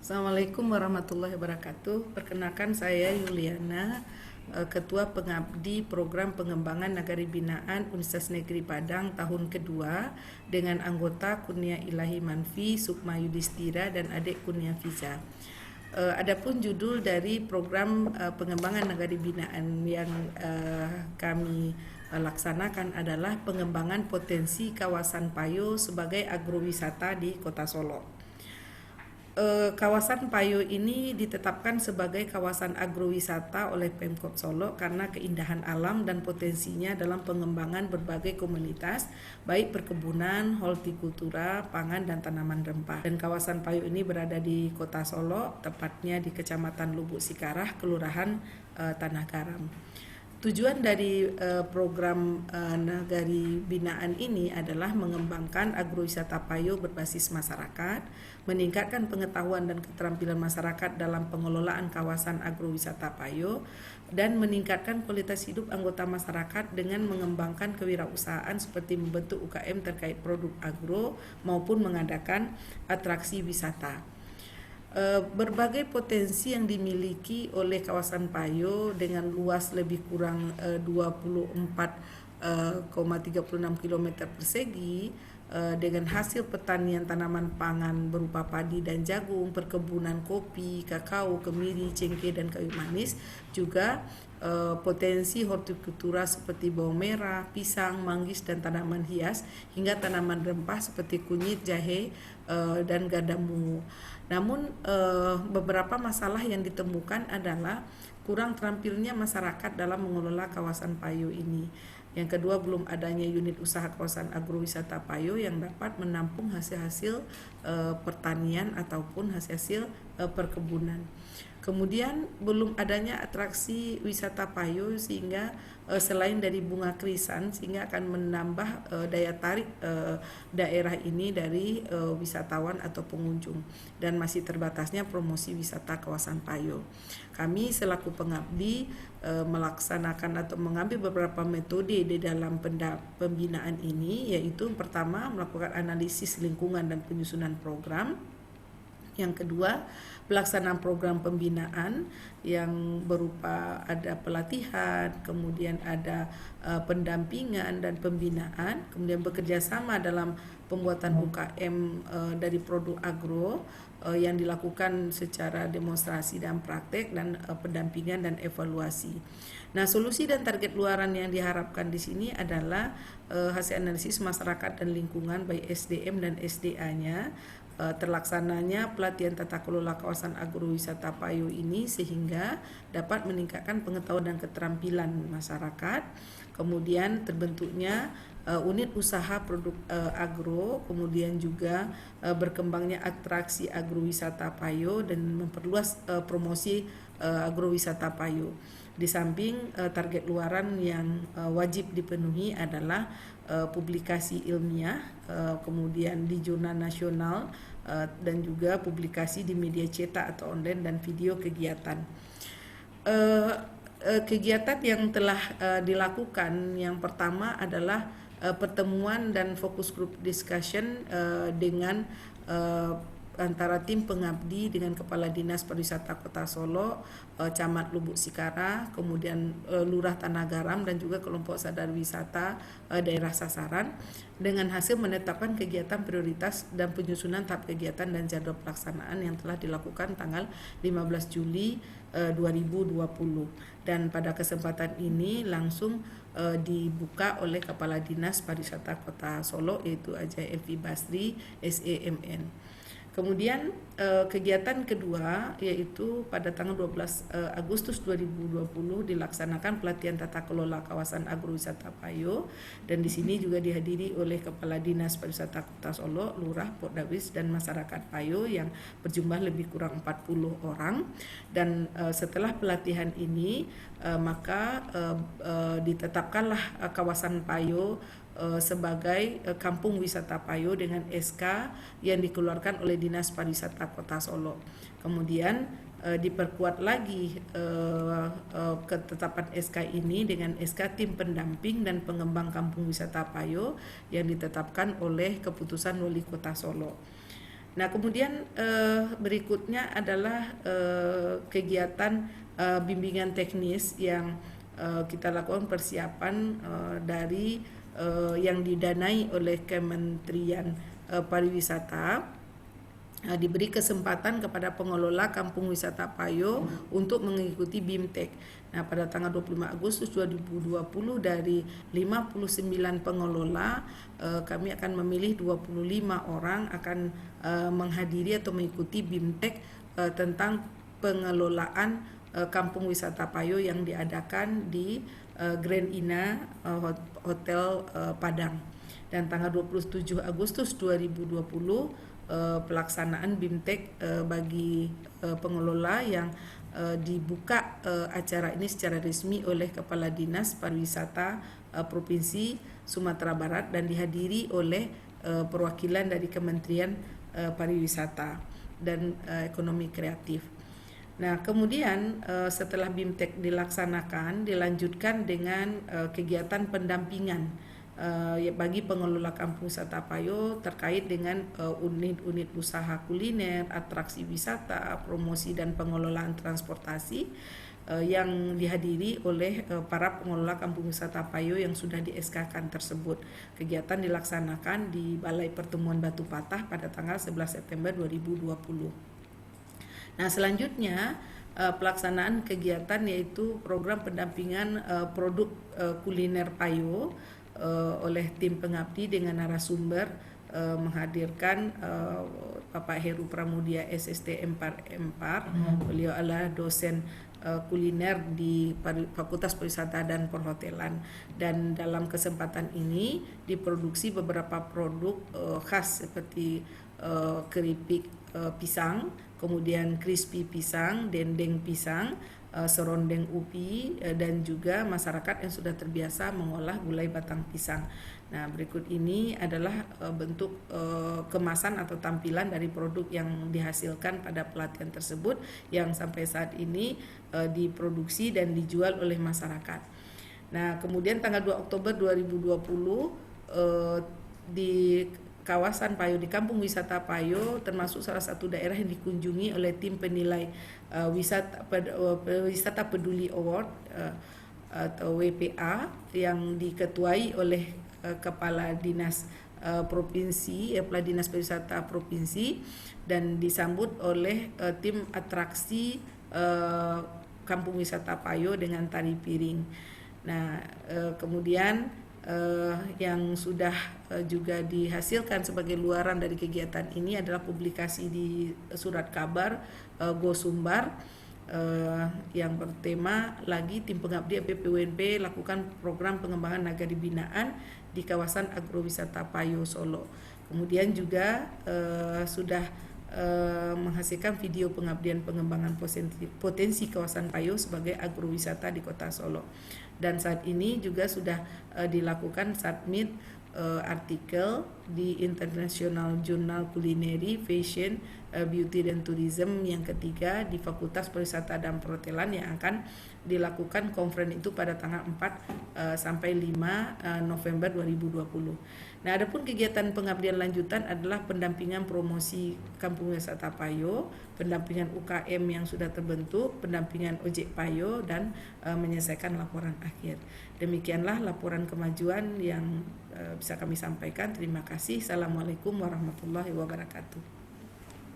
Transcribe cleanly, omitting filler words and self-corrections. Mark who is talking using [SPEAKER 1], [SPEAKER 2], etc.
[SPEAKER 1] Assalamualaikum warahmatullahi wabarakatuh. Perkenalkan saya Yuliana, Ketua Pengabdi Program Pengembangan Nagari Binaan Universitas Negeri Padang tahun kedua dengan anggota Kurnia Ilahi Manfi, Sukma Yudhistira dan adik Kurnia Fiza. Adapun judul dari program pengembangan nagari binaan yang kami laksanakan adalah pengembangan potensi kawasan Payo sebagai agrowisata di Kota Solo. Kawasan Payo ini ditetapkan sebagai kawasan agrowisata oleh Pemkot Solo karena keindahan alam dan potensinya dalam pengembangan berbagai komunitas, baik perkebunan, hortikultura, pangan, dan tanaman rempah. Dan kawasan Payo ini berada di Kota Solo, tepatnya di Kecamatan Lubuk Sikarah, Kelurahan Tanah Garam. Tujuan dari program nagari binaan ini adalah mengembangkan agrowisata Payo berbasis masyarakat, meningkatkan pengetahuan dan keterampilan masyarakat dalam pengelolaan kawasan agrowisata Payo, dan meningkatkan kualitas hidup anggota masyarakat dengan mengembangkan kewirausahaan seperti membentuk UKM terkait produk agro maupun mengadakan atraksi wisata. Berbagai potensi yang dimiliki oleh kawasan Payo dengan luas lebih kurang 24,36 km persegi dengan hasil pertanian tanaman pangan berupa padi dan jagung, perkebunan kopi, kakao, kemiri, cengkeh, dan kayu manis, juga potensi hortikultura seperti bawang merah, pisang, manggis, dan tanaman hias, hingga tanaman rempah seperti kunyit, jahe, dan gadamu. Namun beberapa masalah yang ditemukan adalah kurang terampilnya masyarakat dalam mengelola kawasan Payo ini. Yang kedua, belum adanya unit usaha kawasan agrowisata Payo yang dapat menampung hasil-hasil pertanian ataupun hasil-hasil perkebunan. Kemudian belum adanya atraksi wisata Payo sehingga selain dari bunga krisan sehingga akan menambah daya tarik daerah ini dari wisatawan atau pengunjung, dan masih terbatasnya promosi wisata kawasan Payo. Kami selaku pengabdi melaksanakan atau mengambil beberapa metode di dalam pembinaan ini, yaitu pertama melakukan analisis lingkungan dan penyusunan program. Yang kedua, pelaksanaan program pembinaan yang berupa ada pelatihan, kemudian ada pendampingan dan pembinaan, kemudian bekerja sama dalam pembuatan UKM dari produk agro yang dilakukan secara demonstrasi dan praktek, dan pendampingan dan evaluasi. Nah, solusi dan target luaran yang diharapkan di sini adalah hasil analisis masyarakat dan lingkungan baik SDM dan SDA-nya, terlaksananya pelatihan tata kelola kawasan agrowisata Payo ini sehingga dapat meningkatkan pengetahuan dan keterampilan masyarakat, kemudian terbentuknya unit usaha produk agro, kemudian juga berkembangnya atraksi agrowisata Payo dan memperluas promosi agrowisata Payo. Di samping target luaran yang wajib dipenuhi adalah publikasi ilmiah, kemudian di jurnal nasional, dan juga publikasi di media cetak atau online, dan video kegiatan. Kegiatan yang telah dilakukan, yang pertama adalah pertemuan dan fokus group discussion dengan antara tim pengabdi dengan Kepala Dinas Pariwisata Kota Solo, Camat Lubuk Sikarah, kemudian Lurah Tanah Garam, dan juga kelompok sadar wisata daerah sasaran, dengan hasil menetapkan kegiatan prioritas dan penyusunan tahap kegiatan dan jadwal pelaksanaan yang telah dilakukan tanggal 15 Juli 2020. Dan pada kesempatan ini langsung dibuka oleh Kepala Dinas Pariwisata Kota Solo, yaitu Ajay Elvi Basri, SEMN. Kemudian kegiatan kedua yaitu pada tanggal 12 Agustus 2020 dilaksanakan pelatihan tata kelola kawasan agrowisata Payo, dan di sini juga dihadiri oleh Kepala Dinas Pariwisata Kota Solo, Lurah, Pokdawis, dan masyarakat Payo yang berjumlah lebih kurang 40 orang. Dan setelah pelatihan ini maka ditetapkanlah kawasan Payo sebagai kampung wisata Payo dengan SK yang dikeluarkan oleh Dinas Pariwisata Kota Solo. Kemudian diperkuat lagi ketetapan SK ini dengan SK tim pendamping dan pengembang kampung wisata Payo yang ditetapkan oleh keputusan Wali Kota Solo. Nah, kemudian berikutnya adalah kegiatan bimbingan teknis yang kita lakukan persiapan dari yang didanai oleh Kementerian Pariwisata. Diberi kesempatan kepada pengelola Kampung Wisata Payo untuk mengikuti BIMTEK. Nah, pada tanggal 25 Agustus 2020 dari 59 pengelola, kami akan memilih 25 orang akan menghadiri atau mengikuti BIMTEK tentang pengelolaan Kampung Wisata Payo yang diadakan di Grand Ina Hotel Padang. Dan tanggal 27 Agustus 2020 pelaksanaan BIMTEK bagi pengelola yang dibuka acara ini secara resmi oleh Kepala Dinas Pariwisata Provinsi Sumatera Barat dan dihadiri oleh perwakilan dari Kementerian Pariwisata dan Ekonomi Kreatif. Nah, kemudian setelah BIMTEK dilaksanakan, dilanjutkan dengan kegiatan pendampingan bagi pengelola Kampung Wisata Payo terkait dengan unit-unit usaha kuliner, atraksi wisata, promosi dan pengelolaan transportasi yang dihadiri oleh para pengelola Kampung Wisata Payo yang sudah di-SK-kan tersebut. Kegiatan dilaksanakan di Balai Pertemuan Batu Patah pada tanggal 11 September 2020. Nah, selanjutnya pelaksanaan kegiatan yaitu program pendampingan produk kuliner Payo oleh tim pengabdi dengan narasumber menghadirkan Bapak Heru Pramudia SST M4. Beliau adalah dosen kuliner di Fakultas Pariwisata dan Perhotelan, dan dalam kesempatan ini diproduksi beberapa produk khas seperti keripik pisang, kemudian crispy pisang, dendeng pisang, serondeng ubi, dan juga masyarakat yang sudah terbiasa mengolah gulai batang pisang. Nah, berikut ini adalah bentuk kemasan atau tampilan dari produk yang dihasilkan pada pelatihan tersebut yang sampai saat ini diproduksi dan dijual oleh masyarakat. Nah, kemudian tanggal 2 Oktober 2020 di kawasan Payo, di Kampung Wisata Payo, termasuk salah satu daerah yang dikunjungi oleh tim penilai wisata peduli award atau WPA yang diketuai oleh Kepala Dinas Provinsi, Kepala Dinas Pariwisata Provinsi, dan disambut oleh tim atraksi Kampung Wisata Payo dengan tari piring. Nah, kemudian yang sudah juga dihasilkan sebagai luaran dari kegiatan ini adalah publikasi di surat kabar Go Sumbar yang bertema lagi tim pengabdi BPWNP lakukan program pengembangan nagari binaan di kawasan agrowisata Payo Solo. Kemudian juga sudah menghasilkan video pengabdian pengembangan potensi kawasan Payo sebagai agrowisata di Kota Solo. Dan saat ini juga sudah dilakukan submit artikel di International Journal Culinary, Fashion, Beauty dan Tourism yang ketiga di Fakultas Pariwisata dan Perhotelan yang akan dilakukan konferensi itu pada tanggal 4 sampai 5 November 2020. Nah, adapun kegiatan pengabdian lanjutan adalah pendampingan promosi Kampung Wisata Payo, pendampingan UKM yang sudah terbentuk, pendampingan ojek Payo, dan menyelesaikan laporan akhir. Demikianlah laporan kemajuan yang bisa kami sampaikan. Terima kasih. Assalamualaikum warahmatullahi wabarakatuh.